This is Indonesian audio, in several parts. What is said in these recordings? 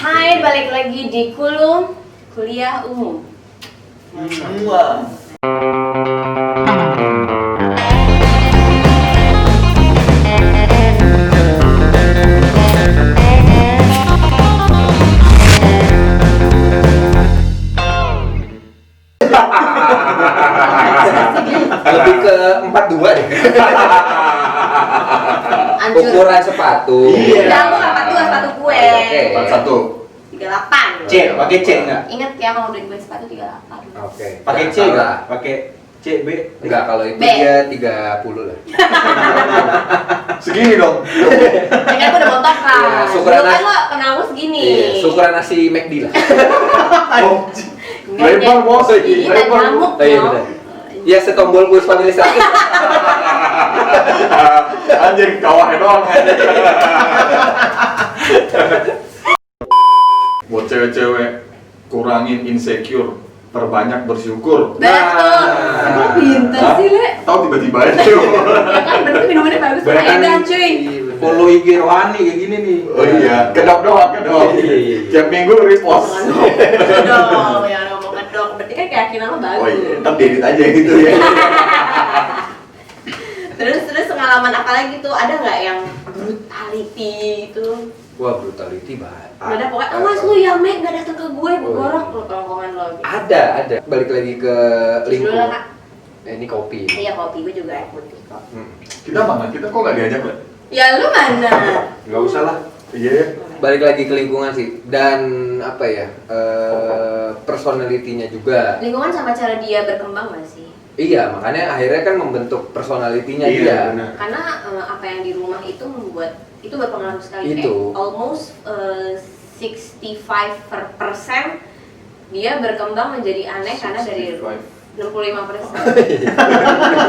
Hai, balik lagi di Kulum Kuliah Umum. Wah. Lebih ke 42 deh. Hancur. Ukuran sepatu. Iya. Kamu apa tuh sepatu gue? Oke. 41. 38. C, pakai C enggak? Ingat ya kalau beli gue sepatu 38. Oke. Pakai C Jangan enggak? salah. Pakai C, B. Enggak, kalau itu B. dia 30 lah. Segini dong. Ya kan gue udah montok kan. Iya, syukuran Dulu kan nasi. lo kenal gue segini. Iya, ukuran nasi McD lah. Enggak, Lebar, dia- bos. Ini kan Lebar. nyamuk Oh iya dong. benar. Ya setombol gue family sakit. Anjing kawah doang. Buat cewek-cewek, kurangin insecure, perbanyak bersyukur. Betul. Nah. Kok pinter Hah? sih, Le? Tahu tiba-tiba aja. Ya kan berarti minumannya bagus kan Bahkan edan cuy. Follow IG Rohani kayak gini nih. Oh iya, kedok doang, kedok. Iya, iya. Tiap minggu repost. Dong, ya ngomong ngedok. Berarti kan keyakinan lo bagus. Oh iya, ntar diedit aja gitu ya. Terus pengalaman apa lagi tuh? Ada nggak yang brutality itu? Wah, brutality banget. Nggak ada pokoknya, awas lu ya Meg nggak datang ke gue, gue gorok lo tongkongan lo. Gitu. Ada. Balik lagi ke Dulu lah lingkungan. kak. Ini kopi. Iya kopi gue juga air putih kok. Kita mana? Kita kok nggak diajak, Mbak? Ya lu mana? Enggak usah lah. Iya ya. Balik lagi ke lingkungan sih. Dan apa ya? Personality-nya juga. Lingkungan sama cara dia berkembang nggak sih? Iya, makanya akhirnya kan membentuk personality-nya Iya, dia. benar. Karena apa yang di rumah itu membuat itu berpengaruh sekali. Itu. Almost 65% dia berkembang menjadi aneh karena dari 65%.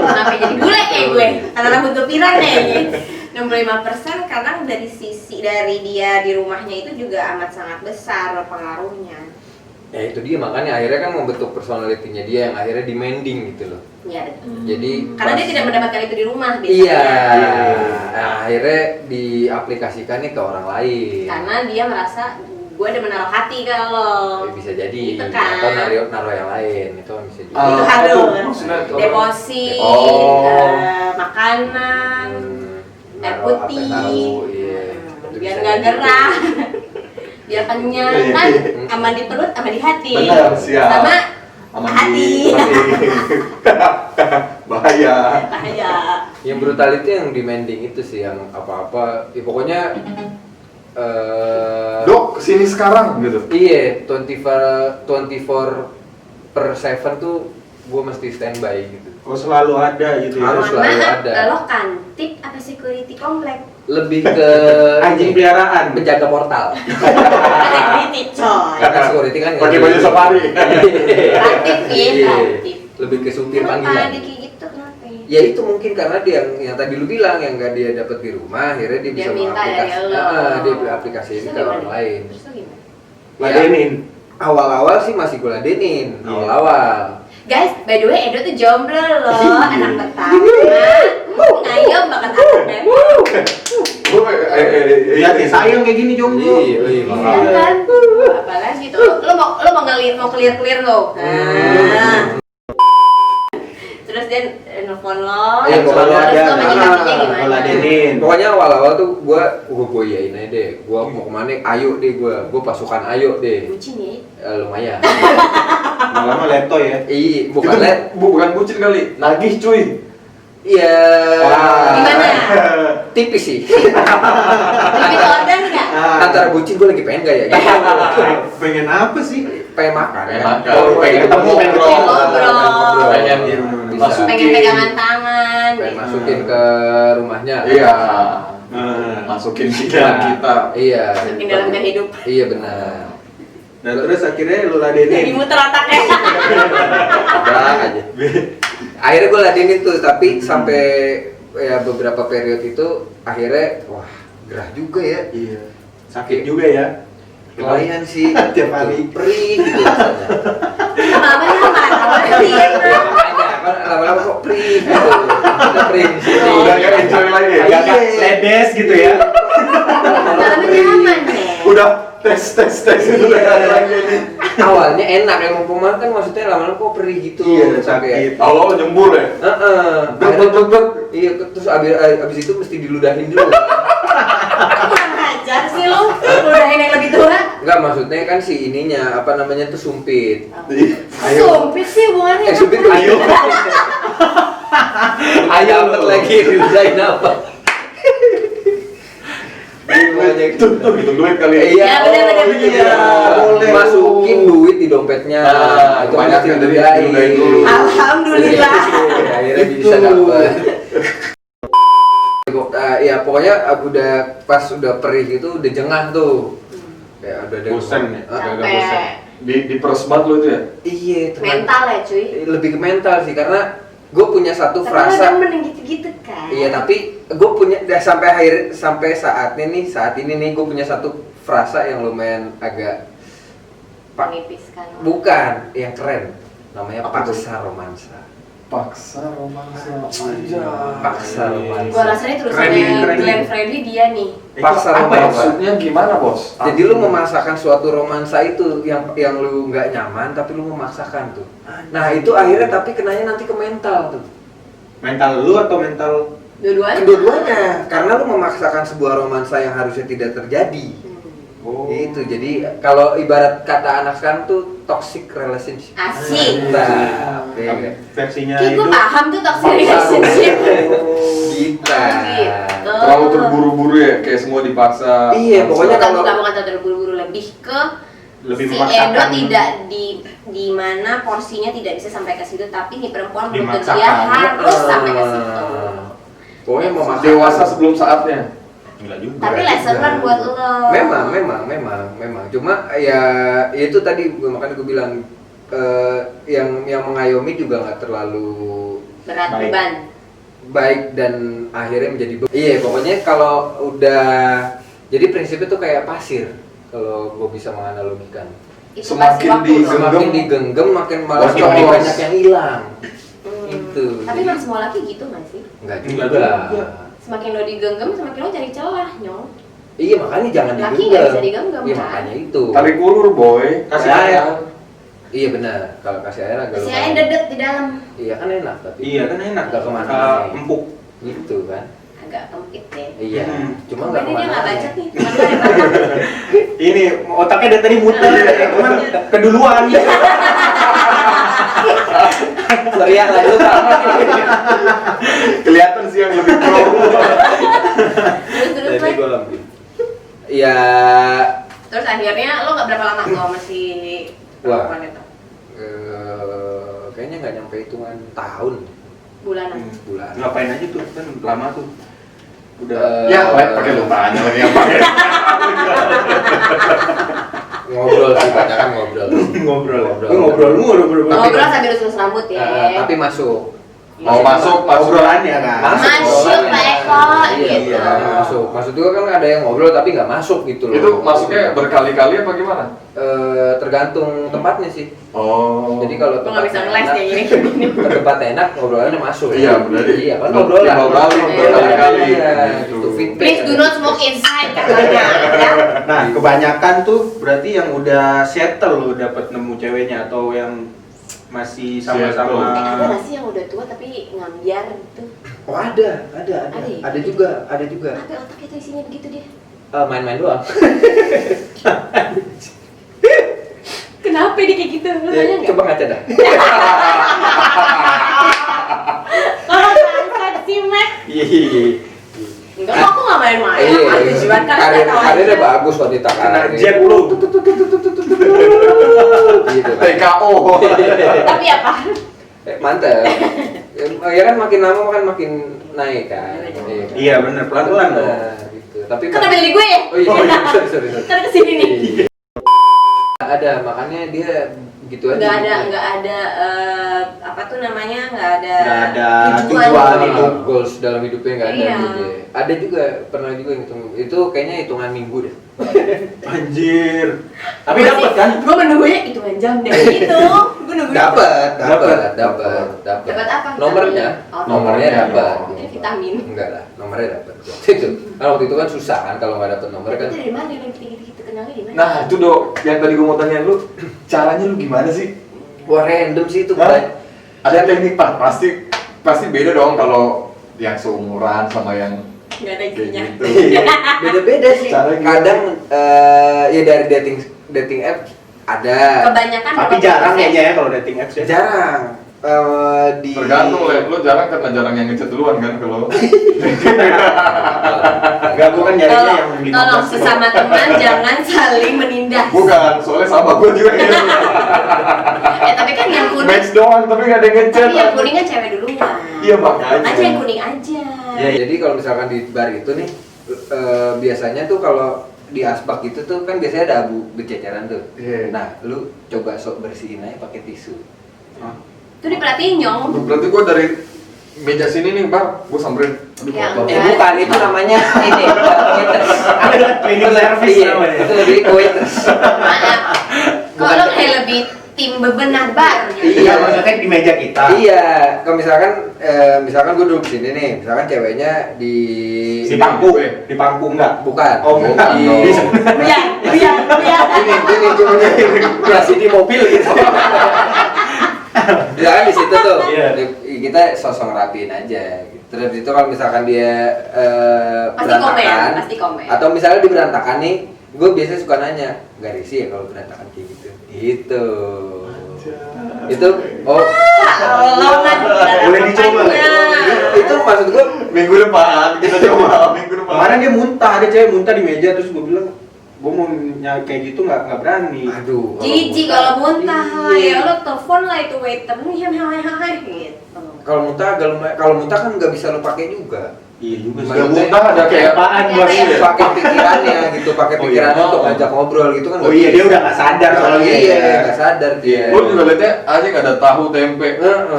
Kenapa jadi bule kayak gue? Karena rambut gue pirang nih. 65% karena dari sisi dari dia di rumahnya itu juga amat sangat besar pengaruhnya. Ya itu dia, makanya akhirnya kan membentuk personality-nya dia yang akhirnya demanding gitu loh. Iya betul. Jadi Karena dia pas- tidak mendapatkan itu di rumah biasanya. Iya. Nah, akhirnya diaplikasikannya ke orang lain. Karena dia merasa gue udah menaruh hati ke lo. Ya, bisa jadi Gitu kan. atau naruh yang lain itu kan bisa juga. Itu Ah, harus apa tuh? Maksudnya kalau- deposit, Oh. makanan, air Naruh putih, apa tahu, iya. Itu biar bisa nggak jadi. gerah, biar kenyang Iya, kan, iya. aman di perut, aman di hati, Benar, siap. sama Aman hati. Bahaya. bahaya. Yang brutality yang demanding itu sih yang apa-apa. Ya, pokoknya Dok, kesini sekarang gitu. iya 24/7 tuh gue mesti standby gitu. Oh, selalu ada gitu ya. Harus. Mohon selalu maaf, ada. lo kantip apa security komplek? Lebih ke Anjing peliharaan. menjaga portal. Security coy. Karena security kan nggak Pakai ada baju gitu. safari. Aktif ya, Iya. aktif. Lebih ke supir Kenapa panggilan. dia kayak gitu kenapa? Ya itu mungkin karena dia yang tadi lu bilang yang nggak dia dapat di rumah, akhirnya dia Dia bisa minta dari mengaplikasi- lo. dia aplikasiin Terus ke orang gimana? lain. Terus lo gimana? Ladenin. Awal-awal sih masih gue ladenin, Iya. awal-awal. Guys, by the way Edo tuh jomblo loh, Iya. anak pertama. Ngayom banget anaknya. Lihat nih, sayang kayak gini jomblo. Iya, iya. Iya kan? Apalagi tuh, lo mau clear lo. Nah. Terus dia nelfon lo, Iya, terus pokoknya lo ada. menyikapinya gimana? Ladenin. Pokoknya awal-awal tuh gue iyain aja deh. Gue mau kemana? Ayo deh gue pasukan ayo deh. Bucin ya? Lumayan. Lama-lama leto ya. Iya, Itu bukan let. bukan bucin kali, nagih cuy. Iya. Gimana? Tipis sih. Lebih order nggak? Antara bucin gue lagi pengen gak ya? Gitu. Pengen apa sih? Pengen makan. Pengen kan? makan, Oh, pengen ketemu, pengen ngobrol. Pengen Bisa. masukin. Pengen pegangan tangan. Pengen gitu. masukin ke rumahnya. Iya. Nah, Masukin pikiran kita. Iya. Masukin dalam kehidup. Iya benar. nah terus akhirnya lu Jadi ladenin. muter otaknya. Ada aja. Akhirnya gue ladenin tuh, tapi sampai ya beberapa periode itu akhirnya wah gerah juga ya. Iya. Sakit juga ya. Lumayan sih. Tiap hari. Perih gitu rasanya. Lama-lama nyaman, awalnya dia. Makanya kan lama-lama kok perih gitu. Udah perih di sini. Udah gak enjoy lagi. Agak Iya. ledes gitu ya. Lama-lama nyaman deh. udah tes itu udah lagi nih. Awalnya enak, emang pemain kan maksudnya lama-lama kok perih gitu. Iya, sampai sakit. Allah nyembur ya. Akhirnya- Iya, terus abis itu mesti diludahin dulu. Kurang ajar sih lu. Udahin yang lebih tua. Enggak, maksudnya kan si ininya apa namanya tuh sumpit. Sumpit sih hubungannya. Sumpit Ayo. Ayo dapat lagi diludahin apa? Banyak Tuh hitung duit kali ya. Iya, benar-benar. iya. Boleh. Masukin duit di dompetnya. Itu Kebanyakan mesti dari diludahin. diludahin dulu. Alhamdulillah. Iya, akhirnya bisa dapat. Ya pokoknya udah pas udah perih itu udah jengah tuh. Kayak udah ada Bosen ya? agak bosen. Sampai Diperes banget lo itu ya. Iya, teman. mental ya cuy. Lebih ke mental sih karena gue punya satu Tapi lu frasa. demen yang gitu-gitu kan. Iya, tapi gue punya sampai saat ini nih gue punya satu frasa yang lumayan agak Mengipiskan. bukan yang keren. Namanya Apa tuh? paksa romansa. Paksa romansa. Paksa romansa. Gua rasanya Keren nih, terusannya keren nih. Glenn Fredly dia nih. Paksa Apa ya? romansa. Maksudnya gimana bos? Jadi lu memaksakan suatu romansa itu yang lu nggak nyaman tapi lu memaksakan tuh. Nah itu akhirnya tapi kenanya nanti ke mental tuh. Mental lu atau mental Dua-duanya. Kedua-duanya karena lu memaksakan sebuah romansa yang harusnya tidak terjadi. Oh. Gitu. Jadi kalau ibarat kata anak sekarang tuh toxic relationship. Asik. Nah, oke. versinya Kayak gue itu paham tuh toxic Paksa relationship. Kita. Gitu. Terlalu terburu-buru ya, kayak semua dipaksa. Iya, pokoknya Bukan kalau- bukan terburu-buru, lebih ke lebih si memaksakan. Edo tidak di mana porsinya tidak bisa sampai ke situ, tapi si perempuan menuntut dia Dimaksakan. harus sampai ke situ. Pokoknya memaksakan. Dewasa sebelum saatnya. Enggak juga. Tapi lesson learn buat lo. Memang. Cuma ya itu tadi makanya gue bilang yang mengayomi juga nggak terlalu Berat Baik. beban. baik dan akhirnya menjadi iya pokoknya kalau udah jadi prinsipnya tuh kayak pasir kalau gue bisa menganalogikan Itu Semakin pasti waktu di- dong. semakin digenggam makin malah Makin semakin los. banyak yang hilang Hmm. Itu. Tapi memang semua laki gitu nggak sih? nggak Nggak juga juga. Semakin lo digenggam, semakin lo cari celah, nyong. iya makanya jangan Laki digenggam nggak bisa digenggam, iya kan? makanya itu Tarik ulur boy. Kasih air. iya benar kalau kasih air agak Si lumayan. Ain dedet di dalam, iya kan enak tapi Iya kan enak. Nggak kemana. Empuk. gitu kan agak kempit deh. iya cuma nggak Kemarin dia nggak kemana bacot nih, teman gue yang bacot. Ini otaknya dari tadi muter ya, cuman keduluan. teriak lah itu sama Kelihatan sih yang lebih pro. Terus Jadi Lek. gua ya Terus akhirnya lo nggak berapa lama tuh sama si Wah. perempuan itu? kayaknya nggak nyampe hitungan tahun Bulanan. bulan Ngapain aja tuh kan lama tuh. Udah. Eh, Ya, pakai lu tanya lagi yang pakai. ngobrol sih banyak kan ngobrol ngobrol. Ngobrol. Lu ngobrol mulu bro. Ngobrol sambil lurus rambut ya. tapi masuk Mau masuk Obrolannya kan. Masuk, Pak Eko, iya, gitu. masuk juga kan ada yang ngobrol tapi nggak masuk gitu loh Itu masuknya berkali-kali apa gimana? tergantung tempatnya sih Oh. jadi kalau Lo nggak bisa tempatnya ngeles enak, kayak gini. tempatnya enak ngobrolannya masuk Iya, berarti. iya kan ngobrol lah Ngobrol berkali-kali, Iya, gitu. itu feedback. Please do not smoke inside katanya. Ya. Nah, kebanyakan tuh berarti yang udah settle lo dapat nemu ceweknya atau yang masih sama-sama. Ada nggak sih yang udah tua tapi ngambiar gitu? Oh ada Ada ya? ada juga Apa otak itu isinya begitu dia? main-main doang Kenapa dia kayak gitu? Lo tanya nggak? coba ngaca dah Kalau bangsat sih, Mac. iya Enggak, aku nggak main-main. iya Aku tujuan kan karirnya bagus wanita Kena karir jab lu. gitu kan. TKO. Tapi apa? Mantap ya kan makin lama kan makin naik kan Iya bener, pelan-pelan dong. Nah, gitu tapi Kenapa jadi gue? oh iya sorry Kan kesini nih. ada makanya dia gitu aja Nggak ada apa tuh namanya? Nggak ada tujuan hidup hidup. goals dalam hidupnya nggak ada Iya. gitu ya. Ada juga pernah juga yang itu kayaknya hitungan minggu deh Anjir. Tapi dapat kan? Gue menunggunya hitungan jam deh gitu. Gue nungguin. Dapat. Dapat apa? Nomornya, Oh, nomornya dapat. Mungkin vitamin. Enggak lah, nomornya dapat. Itu. Kan waktu itu kan susah kan kalau nggak dapat nomor kan. Itu dari mana yang gitu kenalnya di mana? Nah itu dok, yang tadi gue mau tanya lu, caranya lu gimana sih? Wah random sih itu. Hah? Ada teknik pak, pasti beda dong kalau yang seumuran sama yang Nggak ada kayak isinya. gitu. Beda-beda sih. Caranya gimana? Kadang ya dari dating app ada. Kebanyakan Tapi kalau jarang proses- kayaknya ya kalau dating apps ya. Jarang. Di Tergantung lu jarang karena jarang yang ngechat duluan kan kalau. Enggak, gua kan nyarinya yang Tolong 15. sesama teman jangan saling menindas. Bukan, soalnya sama gue juga. Tapi kan yang kuning, Match doang tapi nggak ada yang ngechat. tapi yang kuning kan cewek duluan. Iya, makanya. Aja yang kuning aja. Ya, jadi kalau misalkan di bar itu nih biasanya tuh kalau di asbak itu tuh kan biasanya ada abu berceceran tuh. Iya. Nah, lu coba sok bersihin aja pakai tisu. Itu diperhatiin nyong. Berarti gue dari meja sini nih, Bar, gue samperin. Aduh, Ya, kotor. udah. Bukan, itu namanya ini waiters. Cleaning service Iya, namanya. itu lebih ke waiters. Maaf. Kalau kayak lebih tim bebenah bar. Iya. Maksudnya di meja kita. Iya, kalau misalkan gue duduk sini nih, misalkan ceweknya di Di pangku enggak? bukan. Oh, enggak. Di Buyang. ini ceweknya masih di mobil gitu. Misalkan di situ tuh, Iya. kita sosok rapiin aja. Terus itu kalau misalkan dia Pasti komen. atau misalnya di berantakan nih, gue biasanya suka nanya, nggak risih ya kalau berantakan kayak gitu. Gitu. Itu Lowongan. Boleh dicoba, Le. itu maksud gue Minggu depan kita coba minggu depan. Kemarin dia muntah, ada cewek muntah di meja terus gue bilang, gue mau kayak gitu nggak berani. aduh. Jijik kalau muntah lah Iya. ya lo telepon lah itu waiter nih gitu. Kalau muntah kan nggak bisa lo pakai juga. Iya juga sih. Udah muntah ada kayak apaan gua sih. Iya. Pakai pikirannya gitu, pakai Oh, iya. pikirannya untuk ngajak ngobrol gitu kan. Oh iya, dia udah nggak sadar soalnya. Iya, nggak sadar dia. Gue juga liatnya aja nggak ada tahu tempe,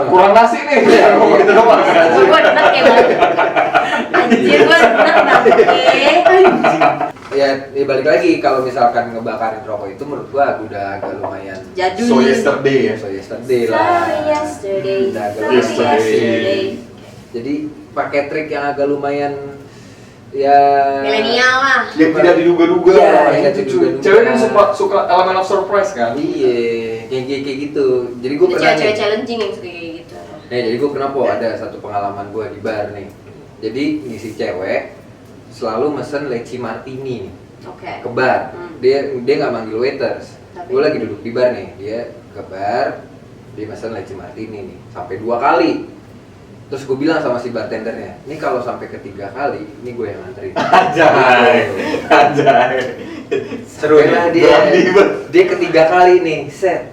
kurang nasi nih, ngomong gitu doang. Gue enak ya bang. Anjir gue enak banget. Ya balik lagi kalau misalkan ngebakarin rokok itu menurut gua udah agak lumayan. Jadul. So yesterday ya. So yesterday lah. Sorry yesterday. Udah agak Sorry yesterday. Jadi pakai trik yang agak lumayan ya Milenial lah. Yang tidak diduga-duga. Iya, Itu yang tidak cuy. diduga-duga. Cewek kan suka elemen of surprise kan. Iya, kayak gitu. Jadi gua Itu pernah cewek-cewek nih. challenging yang suka kayak gitu. Jadi gue kenapa ada satu pengalaman gue di bar nih. Jadi ngisi cewek selalu mesen leci martini nih, Oke. ke bar. Hmm. Dia nggak manggil waiters. Tapi- Gue lagi duduk di bar nih, dia ke bar, dia mesen leci martini nih sampai 2 kali. Terus gue bilang sama si bartendernya, ini kalau sampai ketiga kali, ini gue yang nganterin. Anjay. Seru Karena ya. dia ketiga kali nih, set,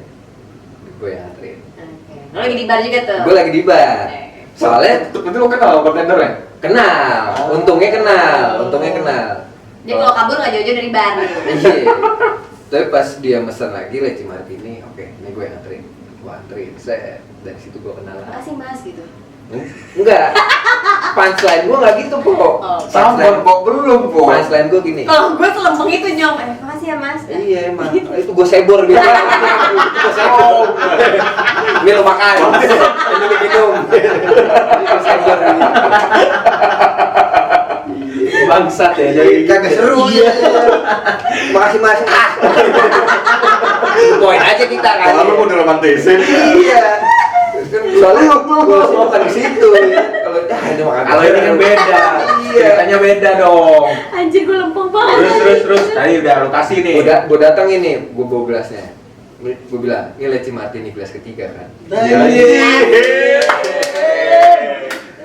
gue yang nganterin. Oke. Lo lagi di bar juga tuh. Gue lagi di bar. Soalnya Berarti lo kenal bartendernya? kenal, untungnya kenal. Dia kalau kabur nggak jauh-jauh dari bar. Iya. Tapi pas dia mesen lagi leci martini, oke, ini gue yang nganterin. Gue anterin, set. Dari situ gue kenal lah. Makasih mas gitu. Enggak. Punchline gue nggak gitu kok. Oh. Sabar kok belum kok. Punchline gue gini. Kalau gue selempeng itu nyom. Makasih ya mas. Iya emang. Itu gue sebor gitu. Gue sebor. Ini lo makan. Ini lo minum. Gue sebor gitu. Bangsat ya jadi. Kagak seru. Iya. Makasih mas. Poin aja kita kan. Kalau lo udah romantisin. Iya. Kan soalnya gue bukan di situ. Kalau ini makan. Kalau ini kan beda. Iya. Ceritanya beda dong. Anjir gue lempeng banget. Terus. Tadi udah lo kasih nih. Gue datang ini, gue bawa gelasnya. Gue bilang, ini leci martini gelas ketiga kan.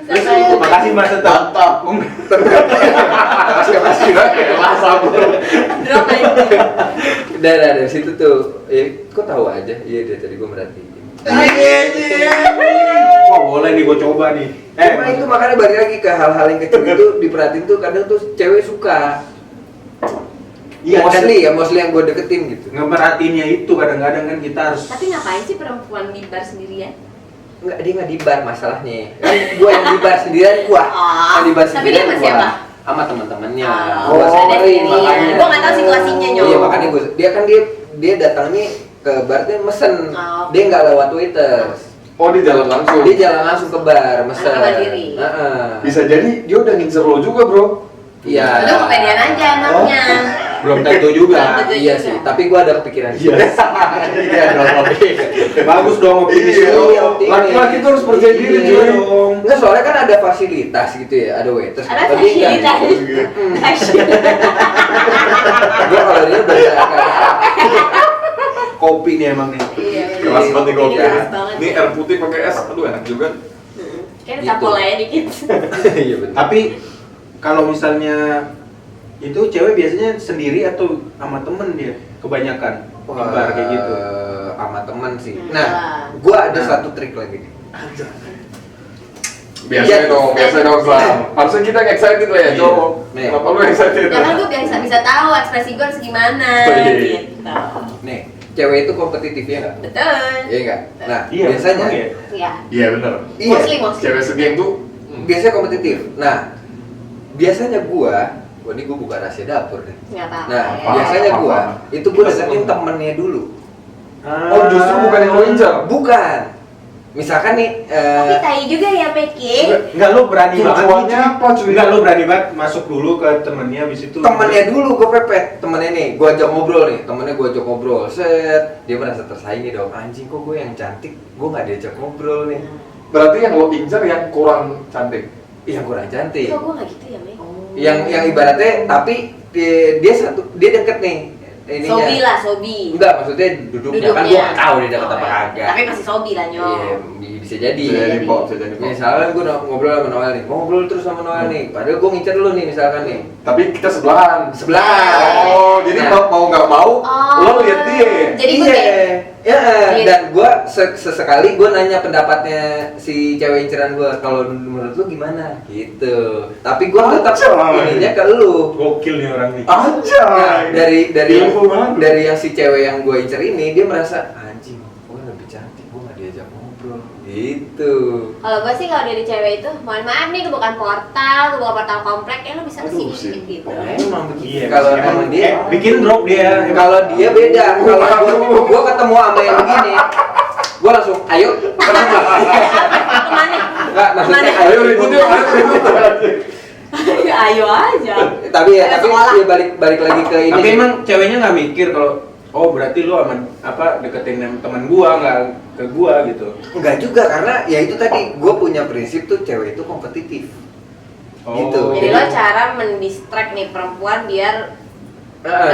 Terus makasih Mas tetap. Mantap. Makasih. Drop aja. Udah dari situ tuh, kok tahu aja? Iya dia tadi gue merhatiin. Wah boleh nih gue coba nih. Cuma itu makanya balik lagi ke hal-hal yang kecil itu diperhatiin tuh kadang tuh cewek suka. Iya, mostly yang gue deketin gitu. ngemerhatiinnya itu kadang-kadang kan kita harus. Tapi ngapain sih perempuan di bar sendirian? Enggak, dia nggak di bar masalahnya. Kan gue yang di bar sendirian gua. Yang di bar Tapi sendirian dia sama gua. siapa? Sama teman-temannya. Oh, Gua ada samperin, sendirian. makanya. Gua nggak tahu situasinya, Nyok. Iya, makanya dia datang nih ke ke bar tuh mesen. Oh. Dia nggak lewat Twitter. Oh, dia jalan langsung. Dia jalan langsung ke bar, mesen. Anak mandiri. Heeh. Bisa jadi dia udah ngincer lo juga, Bro. Iya. Itu kepedean aja anaknya. Belum tentu juga. Belum tentu. Iya sih, tapi gua ada kepikiran. Iya dong. Bagus dong optimis Iya, lu. optimis. laki-laki tuh harus percaya diri, Iya. cuy. dong. Enggak, soalnya kan ada fasilitas gitu ya, ada waiters. Ada Tapi enggak. fasilitas. Gua kalau dia udah kayak Kopi nih emang nih. Iya. Keras banget nih kopi. Ini keras banget. Ini air putih pakai es, aduh enak juga. Kayak Gitu. capol aja dikit. Iya benar. Tapi kalau misalnya itu cewek biasanya sendiri atau sama temen dia kebanyakan di bar kayak gitu. Sama teman sih. Hmm. Nah, gua ada Nah. satu trik lagi nih. Biasa Iya. dong, Sam. Harusnya kita yang excited lah ya, Iya. cowok. Nih. Kenapa lu excited? Ya kan gue bisa tahu ekspresi gue harus gimana Oh, iya. gitu. Nih, cewek itu kompetitifnya nggak? Betul. Iya nggak? Nah, Iya, biasanya emang iya. Iya. Iya bener. iya, Mostly. Cewek segeng tuh biasanya kompetitif. Nah, biasanya gua ini gua buka rahasia dapur nih. Nggak apa-apa. Nah, ya. biasanya Apa-apa. gua itu gua Kita deketin semua. temennya dulu. Oh, justru bukan yang lo incar. Bukan. Misalkan nih, Tapi tai juga ya Peki. Enggak lu berani banget. Tujuannya apa, cuy? Enggak lu berani banget masuk dulu ke temennya habis itu. temennya dulu gua pepet, temennya nih, gua ajak ngobrol nih, temennya gua ajak ngobrol, set, dia merasa tersaingi dong, anjing kok gue yang cantik, gua nggak diajak ngobrol nih, Berarti yang lo incar yang kurang cantik. yang kurang cantik, Kok gue nggak gitu ya Mek? yang ibaratnya, tapi dia deket nih, ininya. Sobi lah, sobi. Enggak, maksudnya duduknya kan gua nggak tahu dia deket apa Oh, kagak. tapi masih sobi lah Iya, nyok. bisa jadi. Bisa jadi, Pok. Bisa jadi, Pok. Misalkan gue ngobrol sama Noel nih, mau ngobrol terus sama Noel nih, padahal gue ngincer dulu nih misalkan nih, Tapi kita sebelahan. sebelah. Oh, jadi Nah. mau nggak mau, Oh. lo lihat dia. Jadi gue Iya, kayak ya, Iya. dan gue sesekali gue nanya pendapatnya si cewek inceran gue, kalau menurut lu gimana, gitu. Tapi gue tetap Anjay. ininya ke lu. Gokil nih orang nih. Aja. Nah, dari Ilmu banget. dari yang si cewek yang gue incer ini, dia merasa anjing, gue lebih cantik, gue nggak diajak ngobrol, gitu. kalau gue sih kalau dari cewek itu, mohon maaf nih, gue bukan portal komplek, lu bisa kesini Aduh, sih. dikit gitu. Nah, emang begitu. Iya, Kalau emang emang dia, bikin drop dia. kalau dia beda. Kalau gua ketemu sama yang begini, gua langsung ayo. Kemana? Enggak, maksudnya Kemana? Ayo ribut yuk, ayo ribut. Ayo aja. tapi Ayo sekolah. ya balik lagi ke ini. Tapi sih. emang ceweknya nggak mikir kalau oh berarti lu sama apa deketin teman gua nggak ke gua gitu. enggak juga, karena ya itu tadi gua punya prinsip tuh cewek itu kompetitif. Gitu. Jadi lo cara mendistract nih perempuan biar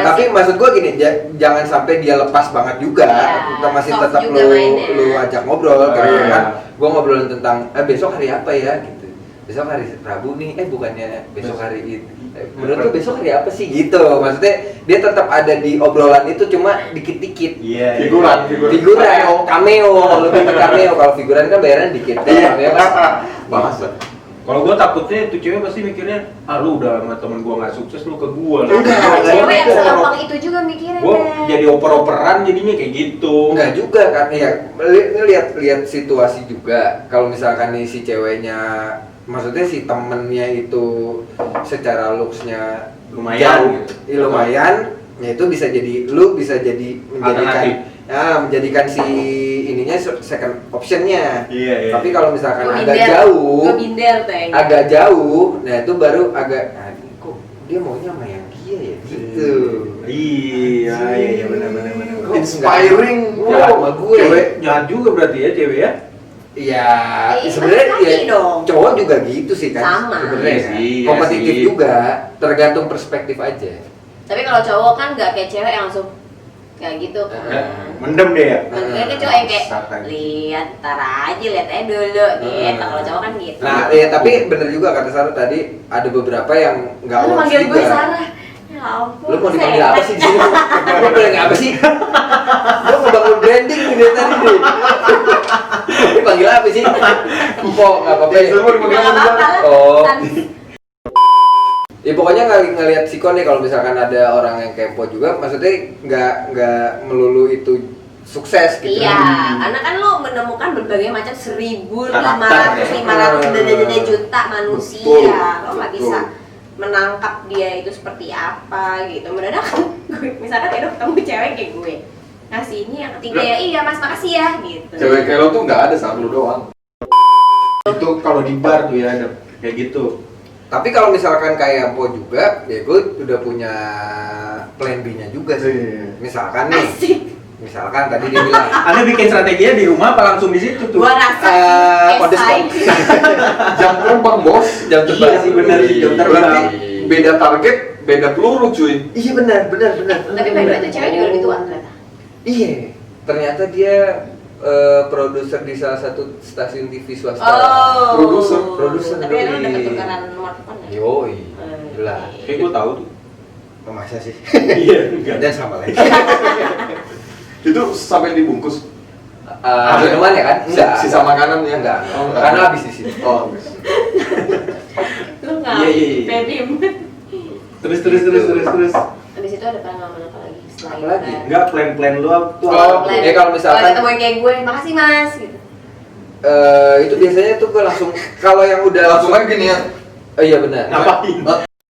Tapi maksud gua gini, jangan sampai dia lepas banget juga. Iya, Kita masih soft tetap juga mainnya. lu ajak ngobrol kan. Iya. Kan gua ngobrolin tentang besok hari apa ya gitu. Besok hari Rabu nih, bukannya besok hari itu. Menurut lu besok hari apa sih gitu. Maksudnya dia tetap ada di obrolan itu, cuma dikit-dikit. Iya. Figuran. Cameo, lebih ke cameo. Kalau figuran kan bayaran dikit. Kalau Iya. cameo kan Bahasa. Kalau gua takutnya tuh cewek pasti mikirnya, ah lu udah sama temen gua nggak sukses lu ke gua. Enggak, ada cewek yang Gua- segampang itu juga mikirnya. Gua Beb. jadi oper-operan jadinya kayak gitu. enggak juga kan, ya lihat situasi juga. Kalau misalkan nih si ceweknya, maksudnya si temennya itu secara looksnya Lumayan jauh, gitu. lumayan, ya itu bisa jadi lu bisa jadi menjadikan si ininya second optionnya. Iya, iya. Tapi kalau misalkan Gua agak binder. jauh, Gua binder tuh yang agak jauh, nah itu baru agak, kok dia maunya sama yang dia ya gitu. Iya, iya benar. Kok Inspiring. nggak sama gue. Cewek jahat juga berarti ya cewek ya. Iya, Iya, sebenarnya pasti ya, dong. cowok juga gitu sih kan. Sama. Sebenarnya Iya kan. sih, iya Kompetitif sih. juga, tergantung perspektif aja. Tapi kalau cowok kan nggak kayak cewek yang langsung kayak gitu kan. Mendem deh ya. Makanya kan cowok yang kayak Sakan. lihat ntar aja lihat aja dulu gitu. Kalau cowok kan gitu. Nah, ya tapi bener juga kata Sarah tadi, ada beberapa yang nggak Lu works manggil gue juga. Sarah. Ya ampun. Lu mau dipanggil saya apa enak. sih di sini? Lu bilang apa sih? Lu ngebangun branding nih dari tadi deh. Dipanggil apa sih? Empok, nggak apa-apa. ya? Semua dipanggil Nggak apa-apa lah. Oh. Sans- Ya pokoknya ngelihat sikon nih, kalau misalkan ada orang yang kepo juga, maksudnya nggak melulu itu sukses gitu. Iya, karena kan lo menemukan berbagai macam 1.500, Karakter, ya. 500 juta manusia. Betul, Lo nggak betul. bisa menangkap dia itu seperti apa gitu. Mendadak gue misalkan Edo ketemu cewek kayak gue. ngasih ini, yang ketiga ya iya mas makasih ya gitu. Cewek kayak lo tuh nggak ada sama lu doang. Itu kalau di bar tuh ya ada kayak gitu. Tapi kalau misalkan kayak Po juga, ya gue udah punya plan B-nya juga sih. Iya. Misalkan nih, Asik. misalkan tadi dia bilang, Anda bikin strateginya di rumah apa langsung di situ tuh? Gua rasa on the spot. Jam terbang bos. Jam terbang. Iya sih, benar sih, jam terbang. Berarti beda target, beda peluru cuy. Iya benar. Tapi by the way itu cewek juga lebih tua ternyata. Iya, ternyata dia produser di salah satu stasiun TV swasta. Oh. Produser. Tapi lu udah ketukaran nomor telepon ya? Yoi, jelas. Kayak gue tahu tuh. Masa sih? Iya, enggak. Dan sama lagi. Itu sampai dibungkus. Minuman ya kan? Enggak, sisa makanannya. Enggak. Oh, enggak. Karena habis di sini. Oh, habis. Lu nggak? Iya. Baby. Terus. Habis itu ada pengalaman apa lagi? Selain Apa lagi? plan. Enggak, plan lu tuh Oh, apa? ya kalau misalkan- ketemu yang kayak gue, makasih mas gitu. Itu biasanya tuh gue langsung kalau yang udah Langsung aja gini ya. Iya benar. Ngapain?